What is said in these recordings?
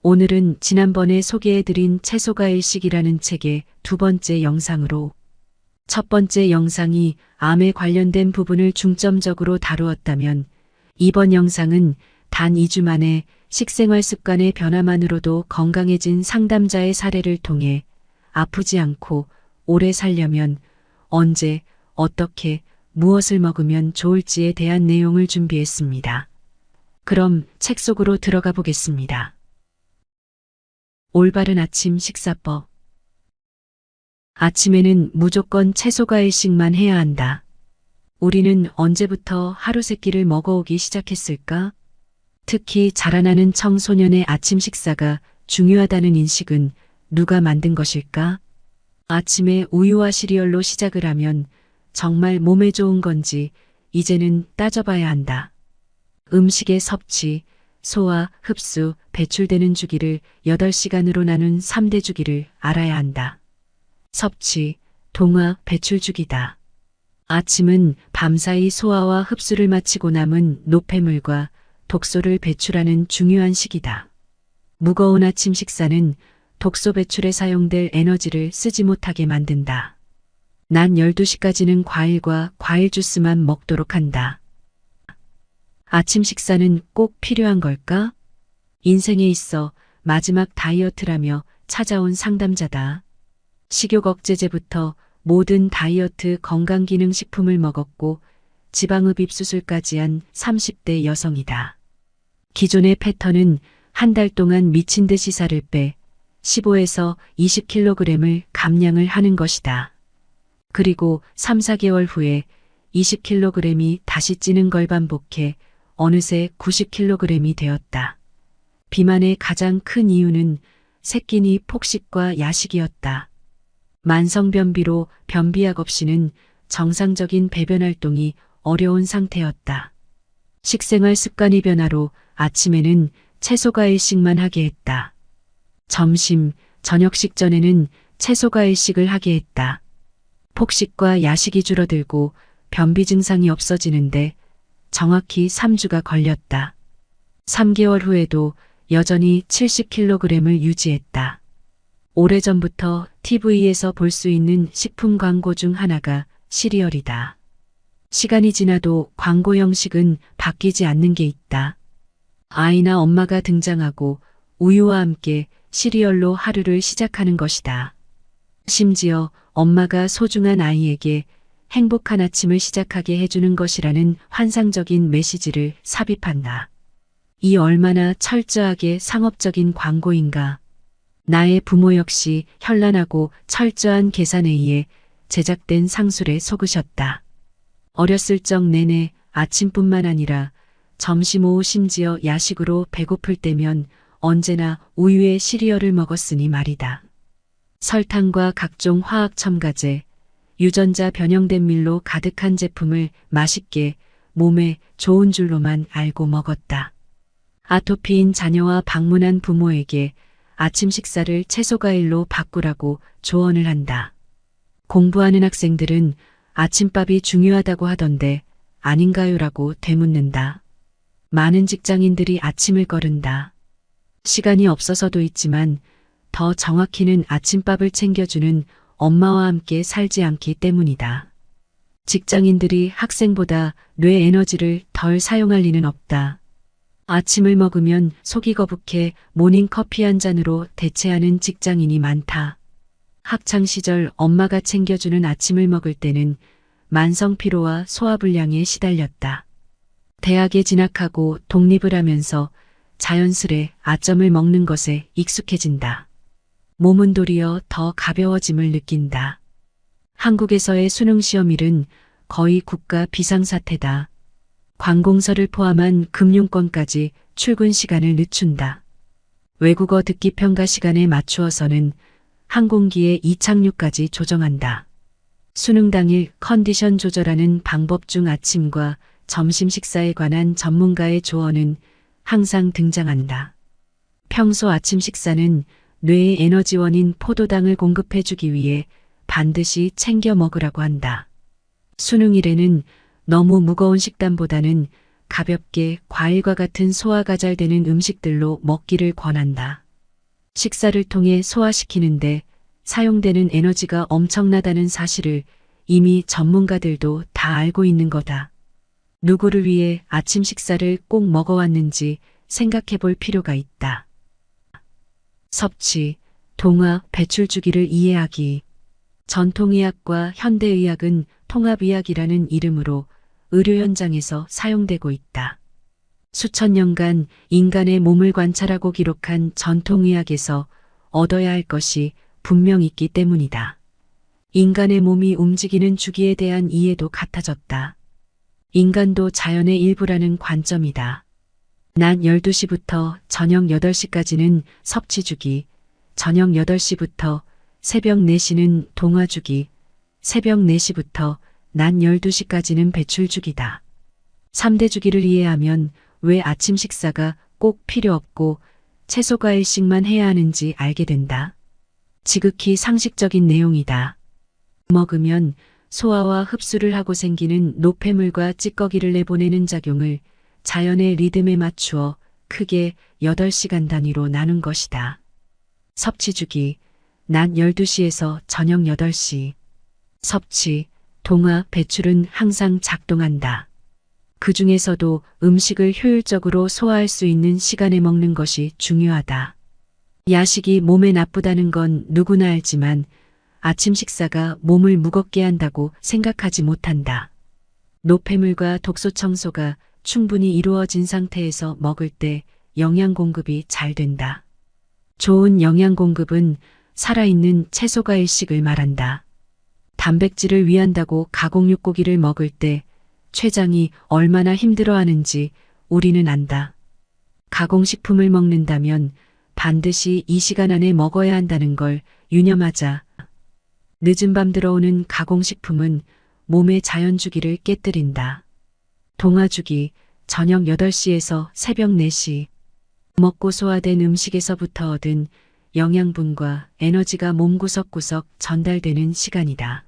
오늘은 지난번에 소개해드린 채소가 일식이라는 책의 두 번째 영상으로 첫 번째 영상이 암에 관련된 부분을 중점적으로 다루었다면 이번 영상은 단 2주 만에 식생활 습관의 변화만으로도 건강해진 상담자의 사례를 통해 아프지 않고 오래 살려면 언제, 어떻게, 무엇을 먹으면 좋을지에 대한 내용을 준비했습니다. 그럼 책 속으로 들어가 보겠습니다. 올바른 아침 식사법. 아침에는 무조건 채소가 일식만 해야 한다. 우리는 언제부터 하루 세 끼를 먹어오기 시작했을까? 특히 자라나는 청소년의 아침 식사가 중요하다는 인식은 누가 만든 것일까? 아침에 우유와 시리얼로 시작을 하면 정말 몸에 좋은 건지 이제는 따져봐야 한다. 음식의 섭취, 소화, 흡수, 배출되는 주기를 8시간으로 나눈 3대 주기를 알아야 한다. 섭취, 동화, 배출 주기다. 아침은 밤사이 소화와 흡수를 마치고 남은 노폐물과 독소를 배출하는 중요한 시기다. 무거운 아침 식사는 독소 배출에 사용될 에너지를 쓰지 못하게 만든다. 낮 12시까지는 과일과 과일 주스만 먹도록 한다. 아침 식사는 꼭 필요한 걸까? 인생에 있어 마지막 다이어트라며 찾아온 상담자다. 식욕 억제제부터 모든 다이어트 건강기능식품을 먹었고 지방흡입 수술까지 한 30대 여성이다. 기존의 패턴은 한 달 동안 미친 듯이 살을 빼 15에서 20kg을 감량을 하는 것이다. 그리고 3, 4개월 후에 20kg이 다시 찌는 걸 반복해 어느새 90kg이 되었다. 비만의 가장 큰 이유는 새끼니 폭식과 야식이었다. 만성변비로 변비약 없이는 정상적인 배변 활동이 어려운 상태였다. 식생활 습관의 변화로 아침에는 채소가 일식만 하게 했다. 점심, 저녁 식전에는 채소가 일식을 하게 했다. 폭식과 야식이 줄어들고 변비 증상이 없어지는데 정확히 3주가 걸렸다. 3개월 후에도 여전히 70kg을 유지했다. 오래전부터 TV에서 볼 수 있는 식품 광고 중 하나가 시리얼이다. 시간이 지나도 광고 형식은 바뀌지 않는 게 있다. 아이나 엄마가 등장하고 우유와 함께 시리얼로 하루를 시작하는 것이다. 심지어 엄마가 소중한 아이에게 행복한 아침을 시작하게 해주는 것이라는 환상적인 메시지를 삽입한다. 이 얼마나 철저하게 상업적인 광고인가. 나의 부모 역시 현란하고 철저한 계산에 의해 제작된 상술에 속으셨다. 어렸을 적 내내 아침뿐만 아니라 점심 오후 심지어 야식으로 배고플 때면 언제나 우유에 시리얼을 먹었으니 말이다. 설탕과 각종 화학 첨가제, 유전자 변형된 밀로 가득한 제품을 맛있게 몸에 좋은 줄로만 알고 먹었다. 아토피인 자녀와 방문한 부모에게 아침 식사를 채소과일로 바꾸라고 조언을 한다. 공부하는 학생들은 아침밥이 중요하다고 하던데 아닌가요라고 되묻는다. 많은 직장인들이 아침을 거른다. 시간이 없어서도 있지만 더 정확히는 아침밥을 챙겨주는 엄마와 함께 살지 않기 때문이다. 직장인들이 학생보다 뇌 에너지를 덜 사용할 리는 없다. 아침을 먹으면 속이 거북해 모닝커피 한 잔으로 대체하는 직장인이 많다. 학창시절 엄마가 챙겨주는 아침을 먹을 때는 만성피로와 소화불량에 시달렸다. 대학에 진학하고 독립을 하면서 자연스레 아점을 먹는 것에 익숙해진다. 몸은 도리어 더 가벼워짐을 느낀다. 한국에서의 수능시험일은 거의 국가 비상사태다. 관공서를 포함한 금융권까지 출근 시간을 늦춘다. 외국어 듣기 평가 시간에 맞추어서는 항공기의 이착륙까지 조정한다. 수능 당일 컨디션 조절하는 방법 중 아침과 점심 식사에 관한 전문가의 조언은 항상 등장한다. 평소 아침 식사는 뇌의 에너지원인 포도당을 공급해주기 위해 반드시 챙겨 먹으라고 한다. 수능일에는 너무 무거운 식단보다는 가볍게 과일과 같은 소화가 잘 되는 음식들로 먹기를 권한다. 식사를 통해 소화시키는데 사용되는 에너지가 엄청나다는 사실을 이미 전문가들도 다 알고 있는 거다. 누구를 위해 아침 식사를 꼭 먹어왔는지 생각해 볼 필요가 있다. 섭취, 동화, 배출 주기를 이해하기. 전통의학과 현대의학은 통합의학이라는 이름으로 의료 현장에서 사용되고 있다. 수천 년간 인간의 몸을 관찰하고 기록한 전통의학에서 얻어야 할 것이 분명 있기 때문이다. 인간의 몸이 움직이는 주기에 대한 이해도 같아졌다. 인간도 자연의 일부라는 관점이다. 낮 12시부터 저녁 8시까지는 섭취주기, 저녁 8시부터 새벽 4시는 동화주기, 새벽 4시부터 낮 12시까지는 배출주기다. 3대 주기를 이해하면 왜 아침 식사가 꼭 필요 없고 채소 과일식만 해야 하는지 알게 된다. 지극히 상식적인 내용이다. 먹으면 소화와 흡수를 하고 생기는 노폐물과 찌꺼기를 내보내는 작용을 자연의 리듬에 맞추어 크게 8시간 단위로 나눈 것이다. 섭취주기, 낮 12시에서 저녁 8시. 섭취, 동화, 배출은 항상 작동한다. 그 중에서도 음식을 효율적으로 소화할 수 있는 시간에 먹는 것이 중요하다. 야식이 몸에 나쁘다는 건 누구나 알지만 아침 식사가 몸을 무겁게 한다고 생각하지 못한다. 노폐물과 독소 청소가 충분히 이루어진 상태에서 먹을 때 영양 공급이 잘 된다. 좋은 영양 공급은 살아있는 채소가 일식을 말한다. 단백질을 위한다고 가공육고기를 먹을 때 췌장이 얼마나 힘들어하는지 우리는 안다. 가공식품을 먹는다면 반드시 이 시간 안에 먹어야 한다는 걸 유념하자. 늦은 밤 들어오는 가공식품은 몸의 자연주기를 깨뜨린다. 동화주기, 저녁 8시에서 새벽 4시. 먹고 소화된 음식에서부터 얻은 영양분과 에너지가 몸 구석구석 전달되는 시간이다.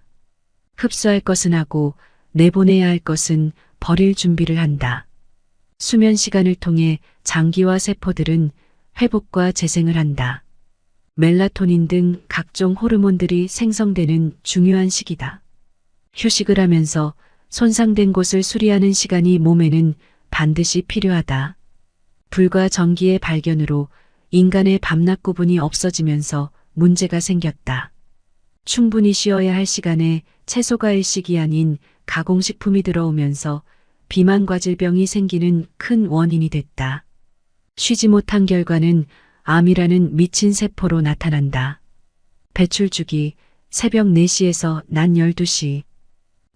흡수할 것은 하고 내보내야 할 것은 버릴 준비를 한다. 수면 시간을 통해 장기와 세포들은 회복과 재생을 한다. 멜라토닌 등 각종 호르몬들이 생성되는 중요한 시기다. 휴식을 하면서 손상된 곳을 수리하는 시간이 몸에는 반드시 필요하다. 불과 전기의 발견으로 인간의 밤낮 구분이 없어지면서 문제가 생겼다. 충분히 쉬어야 할 시간에 채소가 일식이 아닌 가공식품이 들어오면서 비만과 질병이 생기는 큰 원인이 됐다. 쉬지 못한 결과는 암이라는 미친 세포로 나타난다. 배출주기, 새벽 4시에서 낮 12시.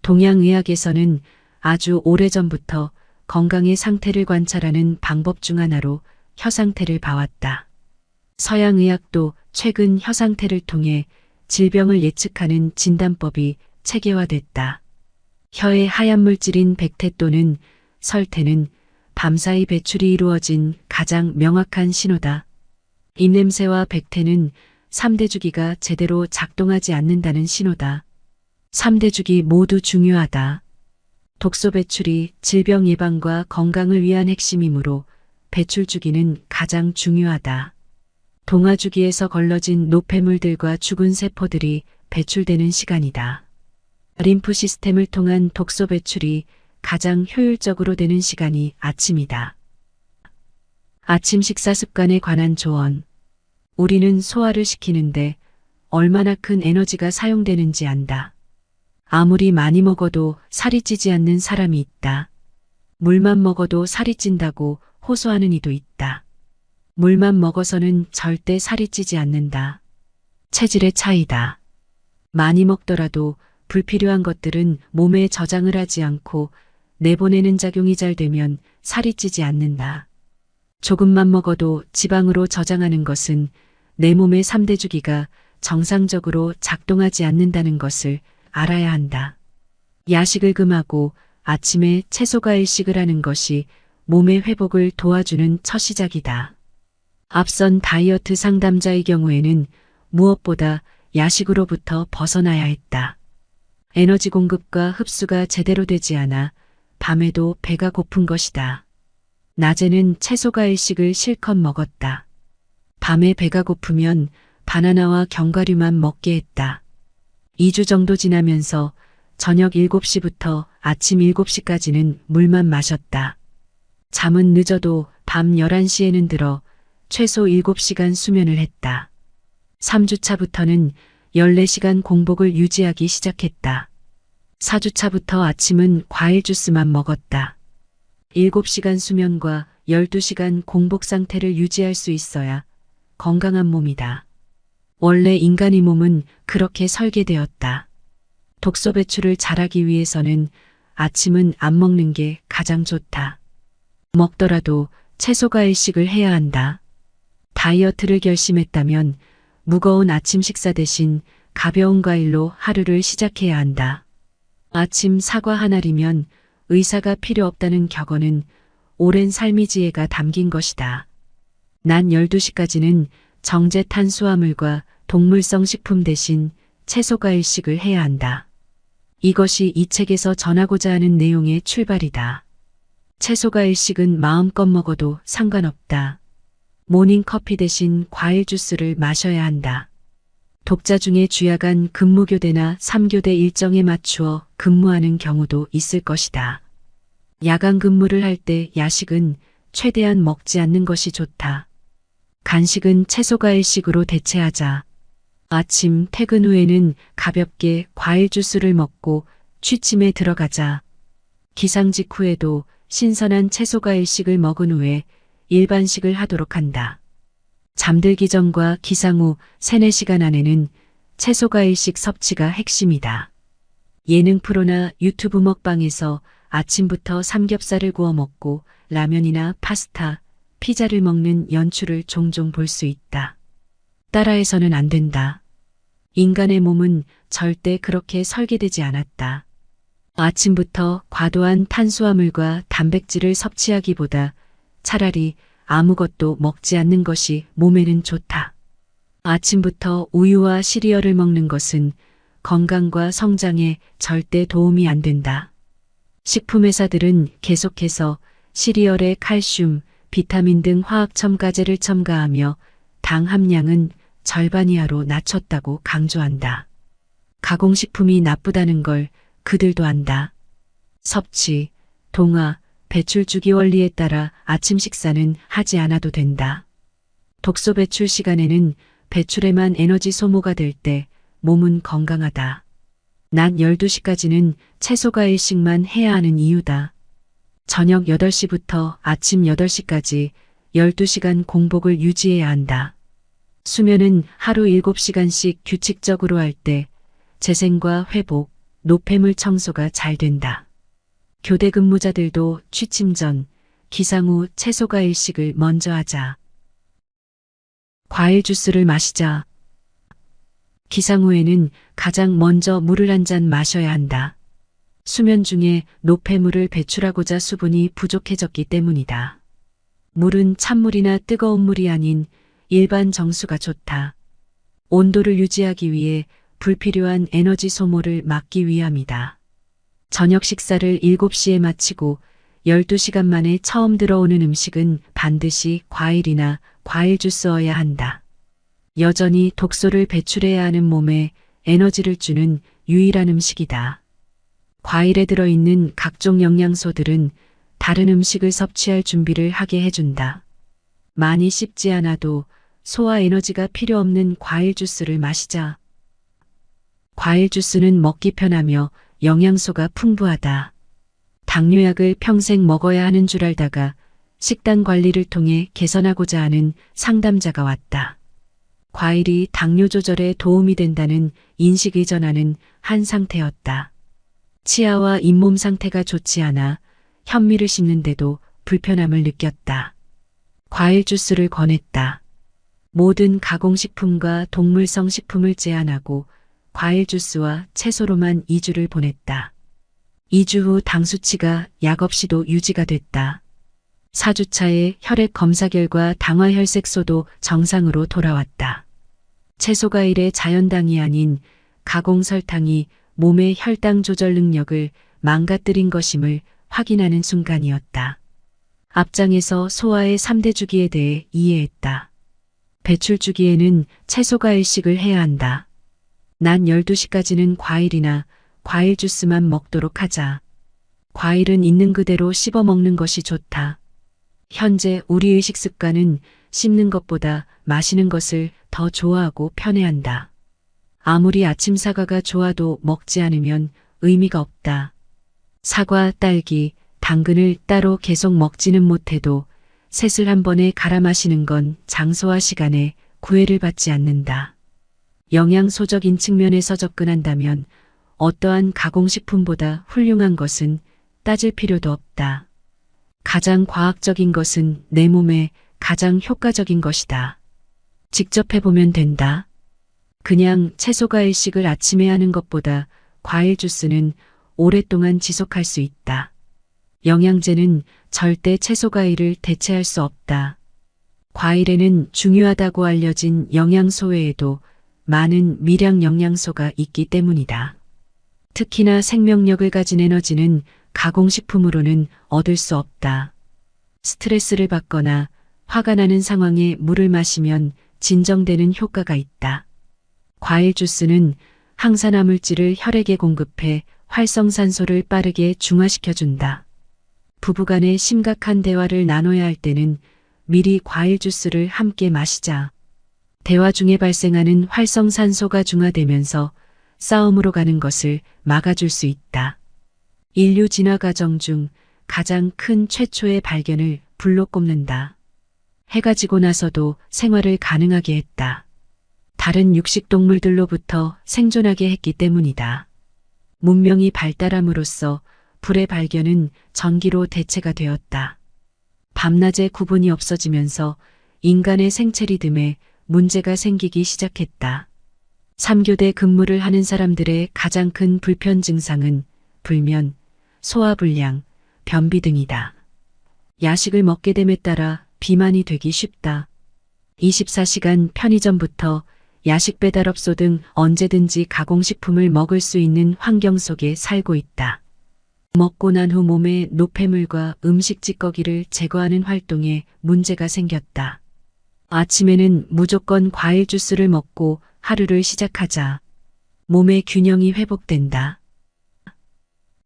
동양의학에서는 아주 오래전부터 건강의 상태를 관찰하는 방법 중 하나로 혀 상태를 봐왔다. 서양의학도 최근 혀 상태를 통해 질병을 예측하는 진단법이 체계화됐다. 혀의 하얀 물질인 백태 또는 설태는 밤사이 배출이 이루어진 가장 명확한 신호다. 입냄새와 백태는 3대 주기가 제대로 작동하지 않는다는 신호다. 3대 주기 모두 중요하다. 독소 배출이 질병 예방과 건강을 위한 핵심이므로 배출 주기는 가장 중요하다. 동화 주기에서 걸러진 노폐물들과 죽은 세포들이 배출되는 시간이다. 림프 시스템을 통한 독소 배출이 가장 효율적으로 되는 시간이 아침이다. 아침 식사 습관에 관한 조언. 우리는 소화를 시키는데 얼마나 큰 에너지가 사용되는지 안다. 아무리 많이 먹어도 살이 찌지 않는 사람이 있다. 물만 먹어도 살이 찐다고 호소하는 이도 있다. 물만 먹어서는 절대 살이 찌지 않는다. 체질의 차이다. 많이 먹더라도 불필요한 것들은 몸에 저장을 하지 않고 내보내는 작용이 잘 되면 살이 찌지 않는다. 조금만 먹어도 지방으로 저장하는 것은 내 몸의 3대 주기가 정상적으로 작동하지 않는다는 것을 알아야 한다. 야식을 금하고 아침에 채소가 일식을 하는 것이 몸의 회복을 도와주는 첫 시작이다. 앞선 다이어트 상담자의 경우에는 무엇보다 야식으로부터 벗어나야 했다. 에너지 공급과 흡수가 제대로 되지 않아 밤에도 배가 고픈 것이다. 낮에는 채소가 일식을 실컷 먹었다. 밤에 배가 고프면 바나나와 견과류만 먹게 했다. 2주 정도 지나면서 저녁 7시부터 아침 7시까지는 물만 마셨다. 잠은 늦어도 밤 11시에는 들어 최소 7시간 수면을 했다. 3주차부터는 14시간 공복을 유지하기 시작했다. 4주차부터 아침은 과일 주스만 먹었다. 7시간 수면과 12시간 공복 상태를 유지할 수 있어야 건강한 몸이다. 원래 인간의 몸은 그렇게 설계되었다. 독소 배출을 잘하기 위해서는 아침은 안 먹는 게 가장 좋다. 먹더라도 채소 과일식을 해야 한다. 다이어트를 결심했다면 무거운 아침 식사 대신 가벼운 과일로 하루를 시작해야 한다. 아침 사과 한 알이면 의사가 필요 없다는 격언은 오랜 삶의 지혜가 담긴 것이다. 낮 12시까지는 정제 탄수화물과 동물성 식품 대신 채소 과일식을 해야 한다. 이것이 이 책에서 전하고자 하는 내용의 출발이다. 채소 과일식은 마음껏 먹어도 상관없다. 모닝커피 대신 과일 주스를 마셔야 한다. 독자 중에 주야간 근무교대나 3교대 일정에 맞추어 근무하는 경우도 있을 것이다. 야간 근무를 할 때 야식은 최대한 먹지 않는 것이 좋다. 간식은 채소 과일식으로 대체하자. 아침 퇴근 후에는 가볍게 과일 주스를 먹고 취침에 들어가자. 기상 직후에도 신선한 채소 과일식을 먹은 후에 일반식을 하도록 한다. 잠들기 전과 기상 후 3, 4시간 안에는 채소 과일식 섭취가 핵심이다. 예능 프로나 유튜브 먹방에서 아침부터 삼겹살을 구워 먹고 라면이나 파스타, 피자를 먹는 연출을 종종 볼 수 있다. 따라해서는 안 된다. 인간의 몸은 절대 그렇게 설계되지 않았다. 아침부터 과도한 탄수화물과 단백질을 섭취하기보다 차라리 아무것도 먹지 않는 것이 몸에는 좋다. 아침부터 우유와 시리얼을 먹는 것은 건강과 성장에 절대 도움이 안 된다. 식품회사들은 계속해서 시리얼에 칼슘, 비타민 등 화학 첨가제를 첨가하며 당 함량은 절반 이하로 낮췄다고 강조한다. 가공식품이 나쁘다는 걸 그들도 안다. 섭취, 동화, 배출 주기 원리에 따라 아침 식사는 하지 않아도 된다. 독소 배출 시간에는 배출에만 에너지 소모가 될 때 몸은 건강하다. 낮 12시까지는 채소 과일식만 해야 하는 이유다. 저녁 8시부터 아침 8시까지 12시간 공복을 유지해야 한다. 수면은 하루 7시간씩 규칙적으로 할 때 재생과 회복, 노폐물 청소가 잘 된다. 교대 근무자들도 취침 전, 기상 후 채소 과일식을 먼저 하자. 과일 주스를 마시자. 기상 후에는 가장 먼저 물을 한 잔 마셔야 한다. 수면 중에 노폐물을 배출하고자 수분이 부족해졌기 때문이다. 물은 찬물이나 뜨거운 물이 아닌 일반 정수가 좋다. 온도를 유지하기 위해 불필요한 에너지 소모를 막기 위함이다. 저녁 식사를 7시에 마치고 12시간 만에 처음 들어오는 음식은 반드시 과일이나 과일 주스여야 한다. 여전히 독소를 배출해야 하는 몸에 에너지를 주는 유일한 음식이다. 과일에 들어있는 각종 영양소들은 다른 음식을 섭취할 준비를 하게 해준다. 많이 씹지 않아도 소화 에너지가 필요 없는 과일 주스를 마시자. 과일 주스는 먹기 편하며 영양소가 풍부하다. 당뇨약을 평생 먹어야 하는 줄 알다가 식단 관리를 통해 개선하고자 하는 상담자가 왔다. 과일이 당뇨 조절에 도움이 된다는 인식을 전하는 한 상태였다. 치아와 잇몸 상태가 좋지 않아 현미를 씹는데도 불편함을 느꼈다. 과일 주스를 권했다. 모든 가공식품과 동물성 식품을 제한하고 과일 주스와 채소로만 2주를 보냈다. 2주 후 당 수치가 약 없이도 유지가 됐다. 4주차에 혈액 검사 결과 당화혈색소도 정상으로 돌아왔다. 채소 과일의 자연당이 아닌 가공 설탕이 몸의 혈당 조절 능력을 망가뜨린 것임을 확인하는 순간이었다. 앞장에서 소화의 3대 주기에 대해 이해했다. 배출 주기에는 채소가 일식을 해야 한다. 낮 12시까지는 과일이나 과일 주스만 먹도록 하자. 과일은 있는 그대로 씹어 먹는 것이 좋다. 현재 우리의 식습관은 씹는 것보다 마시는 것을 더 좋아하고 편해한다. 아무리 아침 사과가 좋아도 먹지 않으면 의미가 없다. 사과, 딸기, 당근을 따로 계속 먹지는 못해도 셋을 한 번에 갈아 마시는 건 장소와 시간에 구애를 받지 않는다. 영양소적인 측면에서 접근한다면 어떠한 가공식품보다 훌륭한 것은 따질 필요도 없다. 가장 과학적인 것은 내 몸에 가장 효과적인 것이다. 직접 해보면 된다. 그냥 채소가 일식을 아침에 하는 것보다 과일 주스는 오랫동안 지속할 수 있다. 영양제는 절대 채소 과일을 대체할 수 없다. 과일에는 중요하다고 알려진 영양소 외에도 많은 미량 영양소가 있기 때문이다. 특히나 생명력을 가진 에너지는 가공식품으로는 얻을 수 없다. 스트레스를 받거나 화가 나는 상황에 물을 마시면 진정되는 효과가 있다. 과일 주스는 항산화 물질을 혈액에 공급해 활성산소를 빠르게 중화시켜준다. 부부간에 심각한 대화를 나눠야 할 때는 미리 과일 주스를 함께 마시자. 대화 중에 발생하는 활성산소가 중화되면서 싸움으로 가는 것을 막아줄 수 있다. 인류 진화 과정 중 가장 큰 최초의 발견을 불로 꼽는다. 해가 지고 나서도 생활을 가능하게 했다. 다른 육식동물들로부터 생존하게 했기 때문이다. 문명이 발달함으로써 불의 발견은 전기로 대체가 되었다. 밤낮의 구분이 없어지면서 인간의 생체 리듬에 문제가 생기기 시작했다. 3교대 근무를 하는 사람들의 가장 큰 불편 증상은 불면, 소화불량, 변비 등이다. 야식을 먹게 됨에 따라 비만이 되기 쉽다. 24시간 편의점부터 야식 배달업소 등 언제든지 가공식품을 먹을 수 있는 환경 속에 살고 있다. 먹고 난 후 몸의 노폐물과 음식 찌꺼기를 제거하는 활동에 문제가 생겼다. 아침에는 무조건 과일 주스를 먹고 하루를 시작하자. 몸의 균형이 회복된다.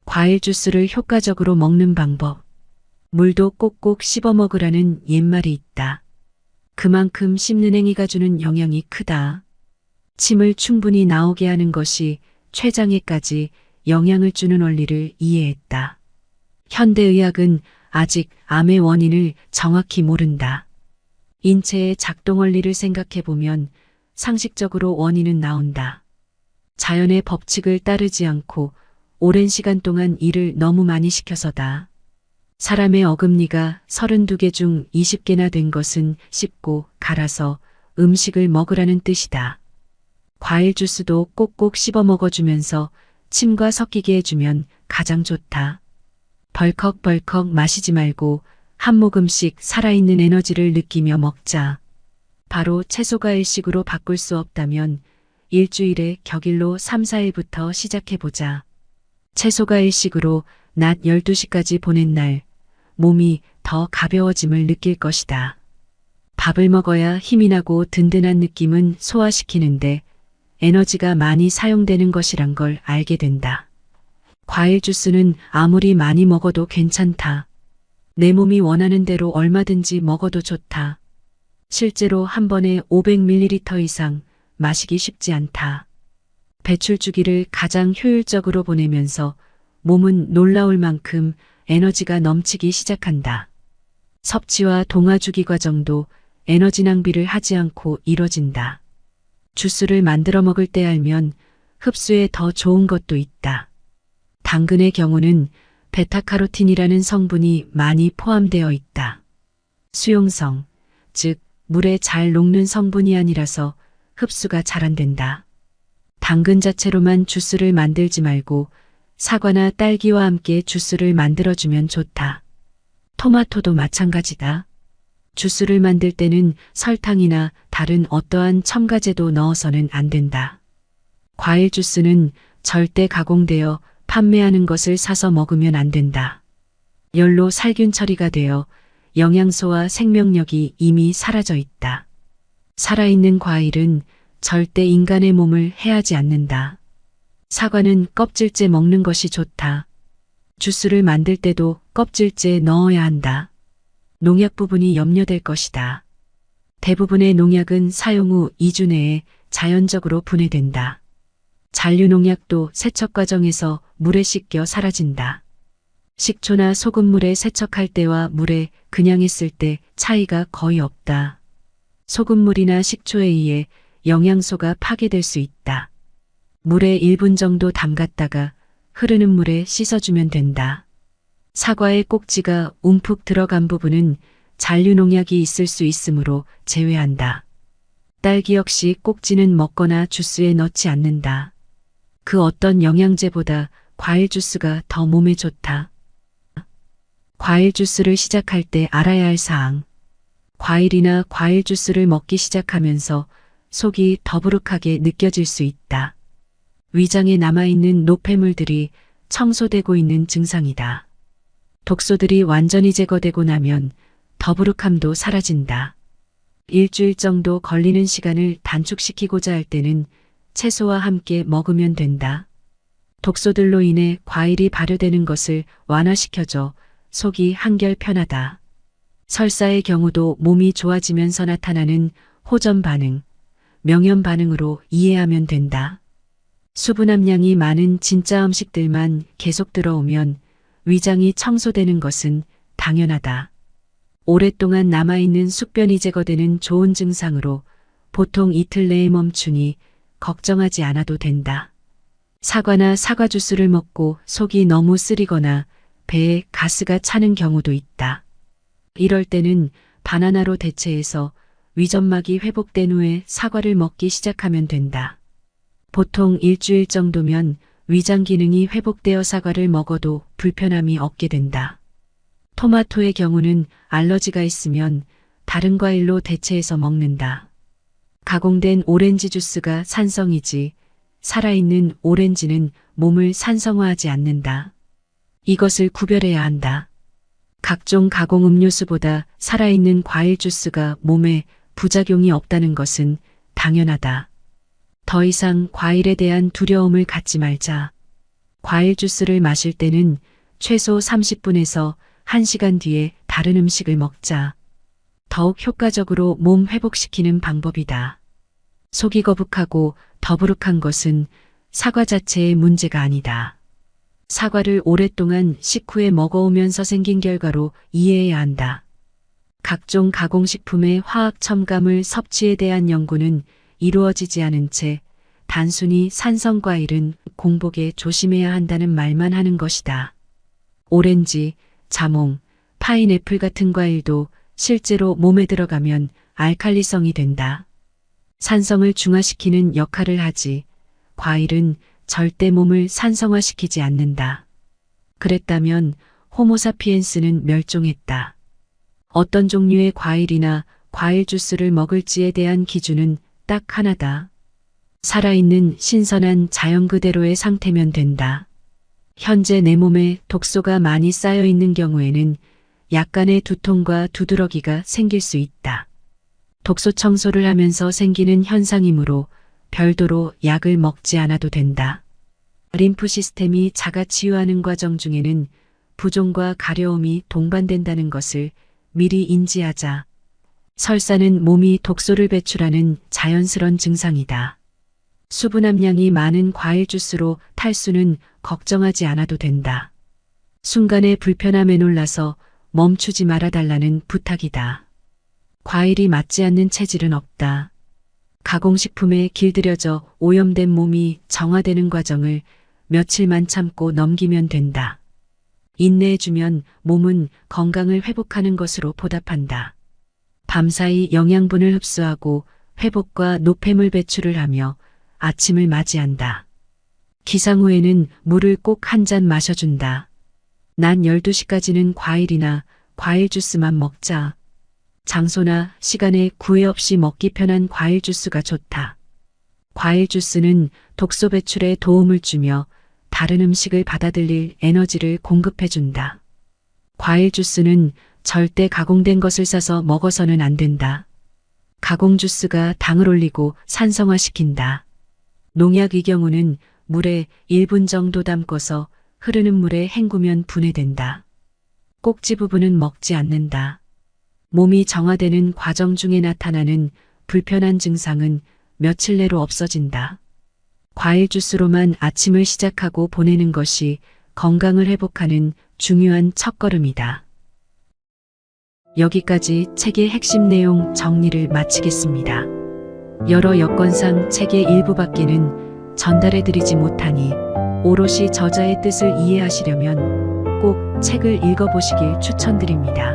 과일 주스를 효과적으로 먹는 방법. 물도 꼭꼭 씹어 먹으라는 옛말이 있다. 그만큼 씹는 행위가 주는 영향이 크다. 침을 충분히 나오게 하는 것이 췌장에까지 영향을 주는 원리를 이해했다. 현대의학은 아직 암의 원인을 정확히 모른다. 인체의 작동 원리를 생각해 보면 상식적으로 원인은 나온다. 자연의 법칙을 따르지 않고 오랜 시간 동안 일을 너무 많이 시켜서다. 사람의 어금니가 32개 중 20개나 된 것은 씹고 갈아서 음식을 먹으라는 뜻이다. 과일 주스도 꼭꼭 씹어 먹어주면서 침과 섞이게 해주면 가장 좋다. 벌컥벌컥 마시지 말고 한 모금씩 살아있는 에너지를 느끼며 먹자. 바로 채소가 일식으로 바꿀 수 없다면 일주일에 격일로 3, 4일부터 시작해보자. 채소가 일식으로 낮 12시까지 보낸 날 몸이 더 가벼워짐을 느낄 것이다. 밥을 먹어야 힘이 나고 든든한 느낌은 소화시키는데 에너지가 많이 사용되는 것이란 걸 알게 된다. 과일 주스는 아무리 많이 먹어도 괜찮다. 내 몸이 원하는 대로 얼마든지 먹어도 좋다. 실제로 한 번에 500ml 이상 마시기 쉽지 않다. 배출 주기를 가장 효율적으로 보내면서 몸은 놀라울 만큼 에너지가 넘치기 시작한다. 섭취와 동화 주기 과정도 에너지 낭비를 하지 않고 이뤄진다. 주스를 만들어 먹을 때 알면 흡수에 더 좋은 것도 있다. 당근의 경우는 베타카로틴이라는 성분이 많이 포함되어 있다. 수용성, 즉 물에 잘 녹는 성분이 아니라서 흡수가 잘 안 된다. 당근 자체로만 주스를 만들지 말고 사과나 딸기와 함께 주스를 만들어주면 좋다. 토마토도 마찬가지다. 주스를 만들 때는 설탕이나 다른 어떠한 첨가제도 넣어서는 안 된다. 과일 주스는 절대 가공되어 판매하는 것을 사서 먹으면 안 된다. 열로 살균 처리가 되어 영양소와 생명력이 이미 사라져 있다. 살아있는 과일은 절대 인간의 몸을 해하지 않는다. 사과는 껍질째 먹는 것이 좋다. 주스를 만들 때도 껍질째 넣어야 한다. 농약 부분이 염려될 것이다. 대부분의 농약은 사용 후 2주 내에 자연적으로 분해된다. 잔류 농약도 세척 과정에서 물에 씻겨 사라진다. 식초나 소금물에 세척할 때와 물에 그냥 했을 때 차이가 거의 없다. 소금물이나 식초에 의해 영양소가 파괴될 수 있다. 물에 1분 정도 담갔다가 흐르는 물에 씻어주면 된다. 사과의 꼭지가 움푹 들어간 부분은 잔류 농약이 있을 수 있으므로 제외한다. 딸기 역시 꼭지는 먹거나 주스에 넣지 않는다. 그 어떤 영양제보다 과일 주스가 더 몸에 좋다. 과일 주스를 시작할 때 알아야 할 사항. 과일이나 과일 주스를 먹기 시작하면서 속이 더부룩하게 느껴질 수 있다. 위장에 남아있는 노폐물들이 청소되고 있는 증상이다. 독소들이 완전히 제거되고 나면 더부룩함도 사라진다. 일주일 정도 걸리는 시간을 단축시키고자 할 때는 채소와 함께 먹으면 된다. 독소들로 인해 과일이 발효되는 것을 완화시켜줘 속이 한결 편하다. 설사의 경우도 몸이 좋아지면서 나타나는 호전 반응, 명현 반응으로 이해하면 된다. 수분 함량이 많은 진짜 음식들만 계속 들어오면 위장이 청소되는 것은 당연하다. 오랫동안 남아있는 숙변이 제거되는 좋은 증상으로 보통 이틀 내에 멈추니 걱정하지 않아도 된다. 사과나 사과 주스를 먹고 속이 너무 쓰리거나 배에 가스가 차는 경우도 있다. 이럴 때는 바나나로 대체해서 위점막이 회복된 후에 사과를 먹기 시작하면 된다. 보통 일주일 정도면 위장 기능이 회복되어 사과를 먹어도 불편함이 없게 된다. 토마토의 경우는 알러지가 있으면 다른 과일로 대체해서 먹는다. 가공된 오렌지 주스가 산성이지 살아있는 오렌지는 몸을 산성화하지 않는다. 이것을 구별해야 한다. 각종 가공 음료수보다 살아있는 과일 주스가 몸에 부작용이 없다는 것은 당연하다. 더 이상 과일에 대한 두려움을 갖지 말자. 과일 주스를 마실 때는 최소 30분에서 1시간 뒤에 다른 음식을 먹자. 더욱 효과적으로 몸 회복시키는 방법이다. 속이 거북하고 더부룩한 것은 사과 자체의 문제가 아니다. 사과를 오랫동안 식후에 먹어오면서 생긴 결과로 이해해야 한다. 각종 가공식품의 화학 첨가물 섭취에 대한 연구는 이루어지지 않은 채 단순히 산성과일은 공복에 조심해야 한다는 말만 하는 것이다. 오렌지, 자몽, 파인애플 같은 과일도 실제로 몸에 들어가면 알칼리성이 된다. 산성을 중화시키는 역할을 하지 과일은 절대 몸을 산성화시키지 않는다. 그랬다면 호모사피엔스는 멸종했다. 어떤 종류의 과일이나 과일 주스를 먹을지에 대한 기준은 딱 하나다. 살아있는 신선한 자연 그대로의 상태면 된다. 현재 내 몸에 독소가 많이 쌓여 있는 경우에는 약간의 두통과 두드러기가 생길 수 있다. 독소 청소를 하면서 생기는 현상이므로 별도로 약을 먹지 않아도 된다. 림프 시스템이 자가 치유하는 과정 중에는 부종과 가려움이 동반된다는 것을 미리 인지하자. 설사는 몸이 독소를 배출하는 자연스러운 증상이다. 수분 함량이 많은 과일 주스로 탈수는 걱정하지 않아도 된다. 순간의 불편함에 놀라서 멈추지 말아달라는 부탁이다. 과일이 맞지 않는 체질은 없다. 가공식품에 길들여져 오염된 몸이 정화되는 과정을 며칠만 참고 넘기면 된다. 인내해주면 몸은 건강을 회복하는 것으로 보답한다. 밤사이 영양분을 흡수하고 회복과 노폐물 배출을 하며 아침을 맞이한다. 기상 후에는 물을 꼭 한 잔 마셔준다. 낮 12시까지는 과일이나 과일 주스만 먹자. 장소나 시간에 구애 없이 먹기 편한 과일 주스가 좋다. 과일 주스는 독소 배출에 도움을 주며 다른 음식을 받아들일 에너지를 공급해준다. 과일 주스는 절대 가공된 것을 사서 먹어서는 안 된다. 가공 주스가 당을 올리고 산성화시킨다. 농약의 경우는 물에 1분 정도 담궈서 흐르는 물에 헹구면 분해된다. 꼭지 부분은 먹지 않는다. 몸이 정화되는 과정 중에 나타나는 불편한 증상은 며칠 내로 없어진다. 과일 주스로만 아침을 시작하고 보내는 것이 건강을 회복하는 중요한 첫걸음이다. 여기까지 책의 핵심 내용 정리를 마치겠습니다. 여러 여건상 책의 일부밖에는 전달해드리지 못하니 오롯이 저자의 뜻을 이해하시려면 꼭 책을 읽어보시길 추천드립니다.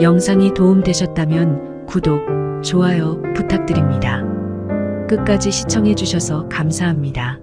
영상이 도움되셨다면 구독, 좋아요 부탁드립니다. 끝까지 시청해주셔서 감사합니다.